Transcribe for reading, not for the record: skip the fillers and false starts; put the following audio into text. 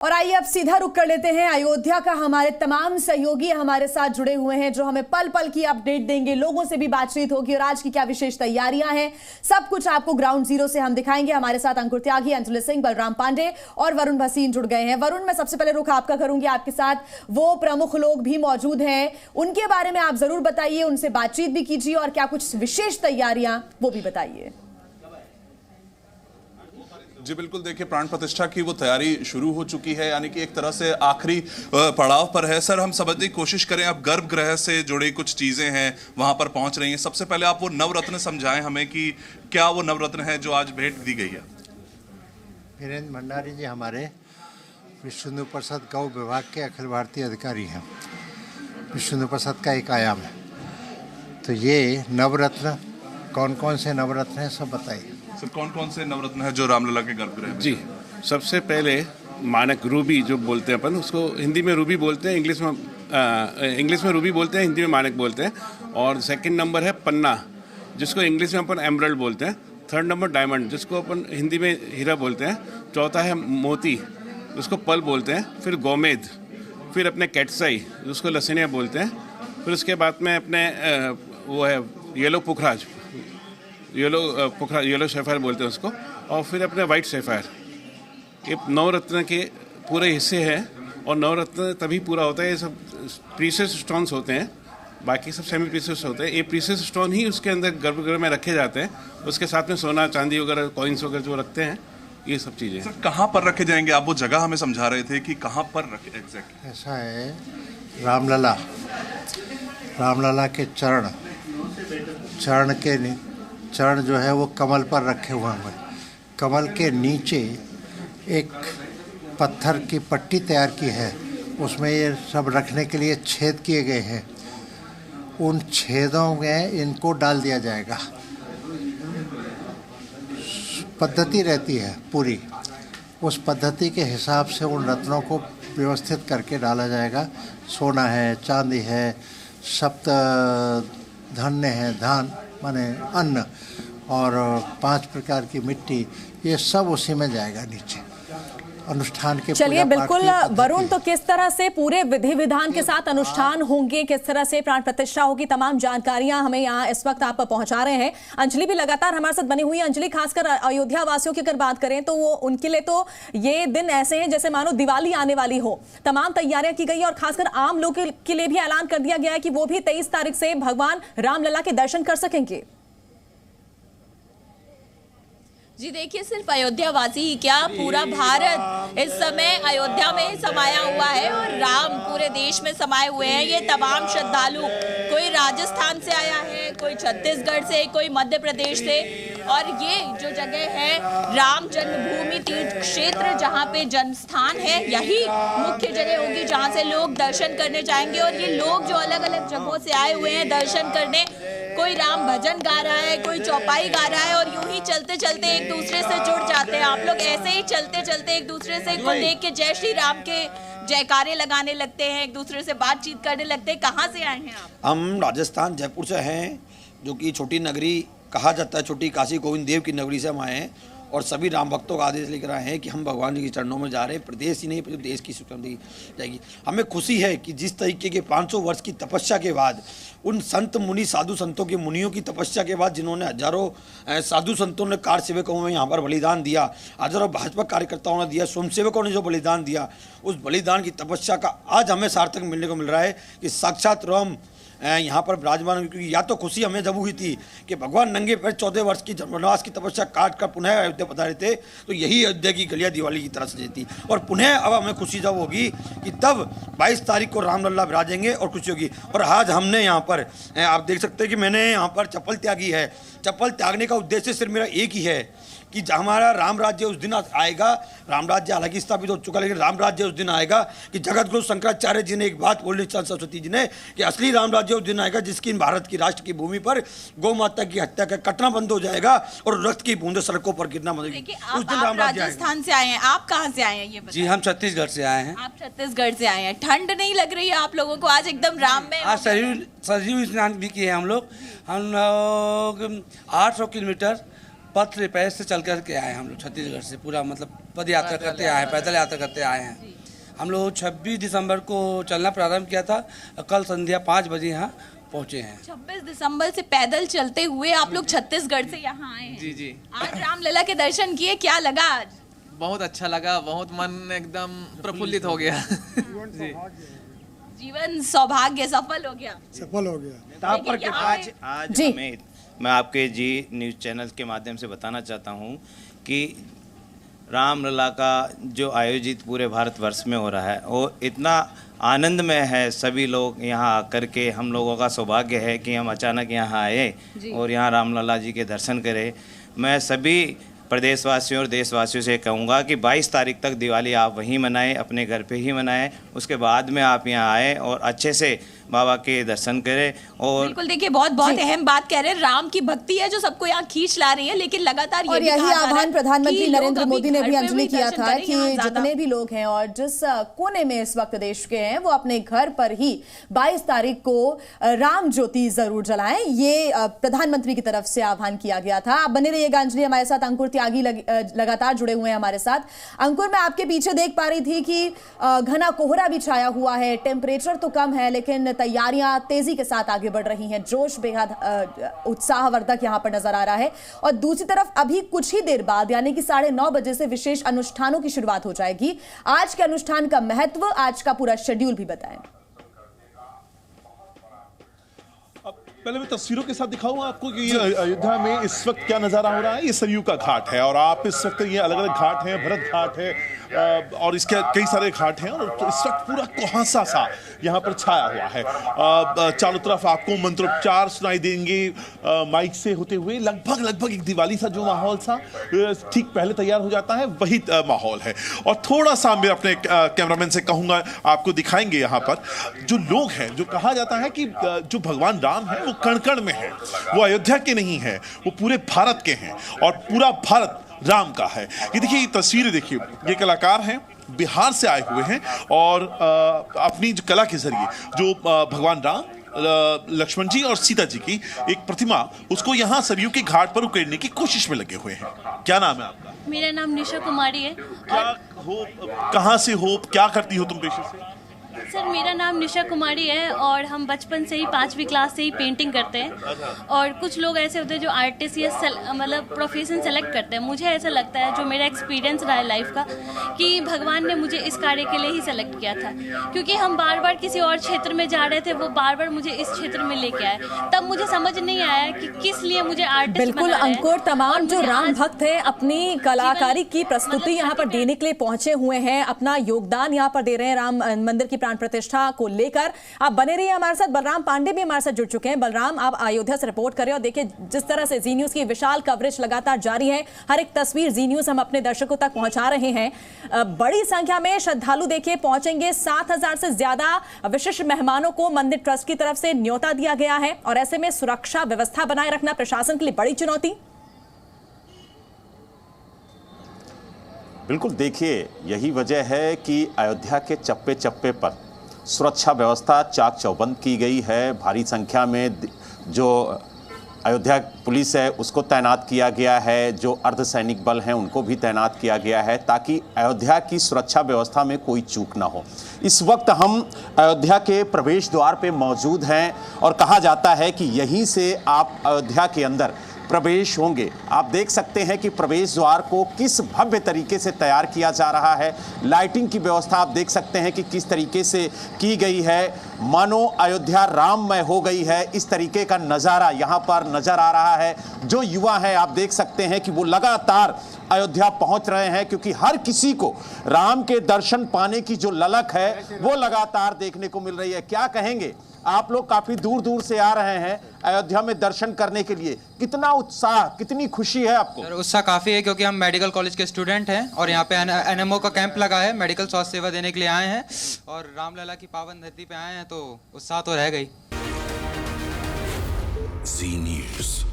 और आइए अब सीधा रुक कर लेते हैं अयोध्या का। हमारे तमाम सहयोगी हमारे साथ जुड़े हुए हैं जो हमें पल पल की अपडेट देंगे, लोगों से भी बातचीत होगी और आज की क्या विशेष तैयारियां हैं, सब कुछ आपको ग्राउंड जीरो से हम दिखाएंगे। हमारे साथ अंकुर त्यागी, अंजलि सिंह, बलराम पांडे और वरुण भसीन जुड़ गए हैं। वरुण, मैं सबसे पहले रुख आपका करूंगी, आपके साथ वो प्रमुख लोग भी मौजूद हैं, उनके बारे में आप जरूर बताइए, उनसे बातचीत भी कीजिए और क्या कुछ विशेष तैयारियां वो भी बताइए। जी बिल्कुल, देखिए प्राण प्रतिष्ठा की वो तैयारी शुरू हो चुकी है, यानी कि एक तरह से आखिरी पड़ाव पर है। सर, हम समझने की कोशिश करें, अब गर्भगृह से जुड़ी कुछ चीजें हैं वहां पर पहुंच रही हैं। सबसे पहले आप वो नवरत्न समझाएं हमें कि क्या वो नवरत्न है जो आज भेंट दी गई है। वीरेंद्र भंडारी जी हमारे विष्णु प्रसाद गौ विभाग के अखिल भारतीय अधिकारी हैं। विष्णु प्रसाद का एक आयाम है, तो ये नवरत्न कौन कौन से नवरत्न हैं सब बताइए। सर, कौन कौन से नवरत्न है जो रामलला के गर्भगृह में? जी, सबसे पहले मानक रूबी जो बोलते हैं अपन, उसको हिंदी में रूबी बोलते हैं, इंग्लिश में रूबी बोलते हैं, हिंदी में मानक बोलते हैं। और सेकंड नंबर है पन्ना, जिसको इंग्लिश में अपन एमरल्ड बोलते हैं। थर्ड नंबर डायमंड, जिसको अपन हिंदी में हीरा बोलते हैं। चौथा है मोती, उसको पल बोलते हैं। फिर गोमेद, फिर अपने कैटसाई, जिसको लसनिया बोलते हैं। फिर उसके बाद में अपने वो है येलो पुखराज, येलो सैफायर बोलते हैं उसको। और फिर अपने वाइट सैफायर। ये नवरत्न के पूरे हिस्से हैं और नवरत्न तभी पूरा होता है, ये सब प्रीशियस स्टोन्स होते हैं, बाकी सब सेमी प्रीशियस होते हैं। ये प्रीशियस स्टोन ही उसके अंदर गर्भगृह में रखे जाते हैं, उसके साथ में सोना चांदी वगैरह कॉइन्स वगैरह जो रखते हैं, ये सब चीज़ें। सर, कहाँ पर रखे जाएंगे? आप वो जगह हमें समझा रहे थे कि कहाँ पर रखे एग्जैक्ट। ऐसा है, रामलला के चरण जो है वो कमल पर रखे हुए हैं। कमल के नीचे एक पत्थर की पट्टी तैयार की है, उसमें ये सब रखने के लिए छेद किए गए हैं। उन छेदों में इनको डाल दिया जाएगा। पद्धति रहती है पूरी, उस पद्धति के हिसाब से उन रत्नों को व्यवस्थित करके डाला जाएगा। सोना है, चांदी है, सप्त धन्य है, धान माने अन्न, और 5 प्रकार की मिट्टी, ये सब उसी में जाएगा नीचे अनुष्ठान के। चलिए बिल्कुल वरुण, तो किस तरह से पूरे विधि विधान के साथ अनुष्ठान होंगे, किस तरह से प्राण प्रतिष्ठा होगी, तमाम जानकारियां हमें यहाँ इस वक्त आप पहुंचा रहे हैं। अंजलि भी लगातार हमारे साथ बनी हुई है। अंजलि, खासकर अयोध्या वासियों की अगर बात करें तो वो उनके लिए तो ये दिन ऐसे हैं जैसे मानो दिवाली आने वाली हो। तमाम तैयारियां की गई है और खासकर आम लोगों के लिए भी ऐलान कर दिया गया है कि वो भी 23 तारीख से भगवान रामलला के दर्शन कर सकेंगे। जी देखिए, सिर्फ अयोध्या वासी ही क्या, पूरा भारत इस समय अयोध्या में समाया हुआ है और राम पूरे देश में समाये हुए हैं। ये तमाम श्रद्धालु, कोई राजस्थान से आया है, कोई छत्तीसगढ़ से, कोई मध्य प्रदेश से, और ये जो जगह है राम जन्मभूमि तीर्थ क्षेत्र, जहाँ पे जन्म स्थान है, यही मुख्य जगह होगी जहाँ से लोग दर्शन करने जाएंगे। और ये लोग जो अलग अलग जगहों से आए हुए हैं दर्शन करने, कोई राम भजन गा रहा है, कोई चौपाई गा रहा है, और यूं ही चलते चलते एक दूसरे से जुड़ जाते हैं। आप लोग ऐसे ही चलते चलते एक दूसरे से को देख के जय श्री राम के जयकारे लगाने लगते हैं, एक दूसरे से बातचीत करने लगते हैं। कहाँ से आए हैं आप? हम राजस्थान जयपुर से हैं, जो कि छोटी नगरी कहा जाता है, छोटी काशी गोविंद देव की नगरी से हम आए हैं। और सभी राम भक्तों का आदेश लेकर आए हैं कि हम भगवान जी के चरणों में जा रहे हैं। प्रदेश ही नहीं, पूरे देश की सुख दी जाएगी। हमें खुशी है कि जिस तरीके के 500 वर्ष की तपस्या के बाद, उन संत मुनि साधु संतों के मुनियों की तपस्या के बाद, जिन्होंने हजारों साधु संतों ने कार सेवकों में यहाँ पर बलिदान दिया, हजारों भाजपा कार्यकर्ताओं ने दिया, स्वयंसेवकों ने जो बलिदान दिया, उस बलिदान की तपस्या का आज हमें सार्थक मिलने को मिल रहा है कि साक्षात राम यहाँ पर विराजमान। क्योंकि या तो खुशी हमें जब हुई थी कि भगवान नंगे पैर 14 वर्ष की वनवास की तपस्या काट कर पुनः अयोध्या पधारे थे, तो यही अयोध्या की गलियाँ दिवाली की तरह सजी थी। और पुनः अब हमें खुशी जब होगी कि तब 22 तारीख को रामलला विराजेंगे और खुशी होगी। और आज हमने यहाँ पर, आप देख सकते हैं कि मैंने यहाँ पर चप्पल त्यागी है। चप्पल त्यागने का उद्देश्य सिर्फ मेरा एक ही है कि हमारा राम राज्य उस दिन आएगा। राम राज्य हालांकि स्थापित हो चुका, लेकिन राम राज्य उस दिन आएगा कि जगत गुरु शंकराचार्य जी ने एक बात बोली, सरस्वती जी ने, कि असली राम राज्य उस दिन आएगा जिसकी भारत की राष्ट्र की भूमि पर गौ माता की हत्या का कटना बंद हो जाएगा और रक्त की बूंदें सड़कों पर गिरना बंद होगी। उस दिन राम राज्य राजस्थान से आए हैं, आप कहाँ से आए हैं ये बताइए? जी, हम छत्तीसगढ़ से आए हैं। आप छत्तीसगढ़ से आए हैं। ठंड नहीं लग रही है आप लोगों को? आज एकदम राम में आज सरयू स्नान भी किए हम लोग 800 किलोमीटर पथ पैर से चल कर के आए हम लोग छत्तीसगढ़ से, पूरा मतलब पद यात्रा करते आए हैं, पैदल यात्रा करते आए हैं। हम लोग 26 दिसंबर को चलना प्रारंभ किया था, कल संध्या 5 बजे यहाँ पहुँचे हैं। 26 दिसंबर से पैदल चलते हुए आप लोग छत्तीसगढ़ से यहाँ आए हैं। जी जी। आज रामलला के दर्शन किए, क्या लगा आज? बहुत अच्छा लगा, बहुत मन एकदम प्रफुल्लित हो गया। जी। जीवन सौभाग्य सफल हो गया। आज जी। मैं आपके जी न्यूज़ चैनल के माध्यम से बताना चाहता हूँ कि रामलला का जो आयोजित पूरे भारतवर्ष में हो रहा है वो इतना आनंदमय है। सभी लोग यहाँ आकर के, हम लोगों का सौभाग्य है कि हम अचानक यहाँ आए और यहाँ रामलला जी के दर्शन करें। मैं सभी प्रदेशवासियों और देशवासियों से कहूँगा कि 22 तारीख तक दिवाली आप वहीं मनाएं, अपने घर पे ही मनाएं। उसके बाद में आप यहाँ आएँ और अच्छे से बाबा के दर्शन करें। और बिल्कुल, देखिए बहुत अहम बात कह रहे हैं, राम की भक्ति है जो सबको यहाँ खींच ला रही है, लेकिन लगातार और यही आह्वान प्रधानमंत्री नरेंद्र मोदी ने भी अंजलि किया था कि जितने भी लोग हैं और जिस कोने में इस वक्त देश के हैं वो अपने घर पर ही 22 तारीख को राम ज्योति जरूर जलाएं। ये प्रधानमंत्री की तरफ से आह्वान किया गया था। आप बने रहिएगा अंजलि, हमारे साथ अंकुर त्यागी लगातार जुड़े हुए हैं हमारे साथ। अंकुर, मैं आपके पीछे देख पा रही थी कि घना कोहरा भी छाया हुआ है, टेम्परेचर तो कम है लेकिन तैयारियां तेजी के साथ आगे बढ़ रही हैं, जोश बेहद उत्साहवर्धक यहां पर नजर आ रहा है। और दूसरी तरफ अभी कुछ ही देर बाद यानी कि 9:30 बजे से विशेष अनुष्ठानों की शुरुआत हो जाएगी। आज के अनुष्ठान का महत्व, आज का पूरा शेड्यूल भी बताएं। पहले मैं तस्वीरों के साथ दिखाऊंगा आपको कि ये अयोध्या में इस वक्त क्या नज़ारा हो रहा है। ये सरयू का घाट है और आप इस वक्त, ये अलग अलग घाट हैं, भरत घाट है और इसके कई सारे घाट हैं और इस वक्त पूरा कुहासा सा यहाँ पर छाया हुआ है। चारों तरफ आपको मंत्रोच्चार सुनाई देंगे माइक से होते हुए। लगभग एक दिवाली सा जो माहौल सा ठीक पहले तैयार हो जाता है वही माहौल है। और थोड़ा सा मैं अपने कैमरामैन से कहूँगा, आपको दिखाएंगे यहाँ पर जो लोग हैं, जो कहा जाता है कि जो भगवान राम है वो कण-कण में है, वो अयोध्या के नहीं है, वो पूरे भारत के हैं और पूरा भारत राम का है। ये देखिए, ये तस्वीरें देखिए, ये कलाकार हैं, बिहार से आए हुए हैं और अपनी जो कला के जरिए जो भगवान राम, लक्ष्मण जी और सीता जी की एक प्रतिमा, उसको यहाँ सरयू के घाट पर उकेरने की कोशिश में लगे हुए हैं। क्या नाम है आपका? मेरा नाम निशा कुमारी है। क्या हो, कहाँ से हो, क्या करती हो तुम पेशे से? सर, मेरा नाम निशा कुमारी है और हम बचपन से ही 5वीं क्लास से ही पेंटिंग करते हैं। और कुछ लोग ऐसे होते हैं जो आर्टिस्ट या मतलब प्रोफेशन सेलेक्ट करते हैं। मुझे ऐसा लगता है, जो मेरा एक्सपीरियंस रहा है लाइफ का, कि भगवान ने मुझे इस कार्य के लिए ही सेलेक्ट किया था। क्योंकि हम बार बार किसी और क्षेत्र में जा रहे थे, वो बार बार मुझे इस क्षेत्र में लेके आए, तब मुझे समझ नहीं आया कि किस लिए मुझे आर्टिस्ट। बिल्कुल अंकुर, तमाम जो राम भक्त है अपनी कलाकारी की प्रस्तुति यहाँ पर देने के लिए पहुंचे हुए हैं, अपना योगदान यहाँ पर दे रहे हैं राम मंदिर की प्राण प्रतिष्ठा को लेकर। आप बने रहिए हमारे साथ। बलराम पांडे भी हमारे साथ जुड़ चुके हैं। बलराम, आप अयोध्या से रिपोर्ट करें और देखिए जिस तरह से जी न्यूज की विशाल कवरेज लगातार जारी है, हर एक तस्वीर जी न्यूज हम अपने दर्शकों तक पहुंचा रहे हैं। बड़ी संख्या में श्रद्धालु देखिए पहुंचेंगे। 7,000 से ज्यादा विशिष्ट मेहमानों को मंदिर ट्रस्ट की तरफ से न्योता दिया गया है और ऐसे में सुरक्षा व्यवस्था बनाए रखना प्रशासन के लिए बड़ी चुनौती। बिल्कुल, देखिए यही वजह है कि अयोध्या के चप्पे चप्पे पर सुरक्षा व्यवस्था चाक चौबंद की गई है। भारी संख्या में जो अयोध्या पुलिस है उसको तैनात किया गया है, जो अर्धसैनिक बल हैं उनको भी तैनात किया गया है ताकि अयोध्या की सुरक्षा व्यवस्था में कोई चूक ना हो। इस वक्त हम अयोध्या के प्रवेश द्वार पे मौजूद हैं और कहा जाता है कि यहीं से आप अयोध्या के अंदर प्रवेश होंगे। आप देख सकते हैं कि प्रवेश द्वार को किस भव्य तरीके से तैयार किया जा रहा है। लाइटिंग की व्यवस्था आप देख सकते हैं कि किस तरीके से की गई है, मानो अयोध्या राममय हो गई है। इस तरीके का नज़ारा यहाँ पर नज़र आ रहा है। जो युवा हैं आप देख सकते हैं कि वो लगातार अयोध्या पहुंच रहे हैं क्योंकि हर किसी को राम के दर्शन पाने की जो ललक है वो लगातार देखने को मिल रही है। क्या कहेंगे आप लोग? काफी दूर दूर से आ रहे हैं अयोध्या में दर्शन करने के लिए, कितना उत्साह, कितनी खुशी है आपको? सर, उत्साह काफी है क्योंकि हम मेडिकल कॉलेज के स्टूडेंट हैं और यहाँ पे एनएमओ का कैंप लगा है, मेडिकल स्वास्थ्य सेवा देने के लिए आए हैं और रामलला की पावन धरती पे आए हैं तो उत्साह तो रह गई। जी न्यूज़।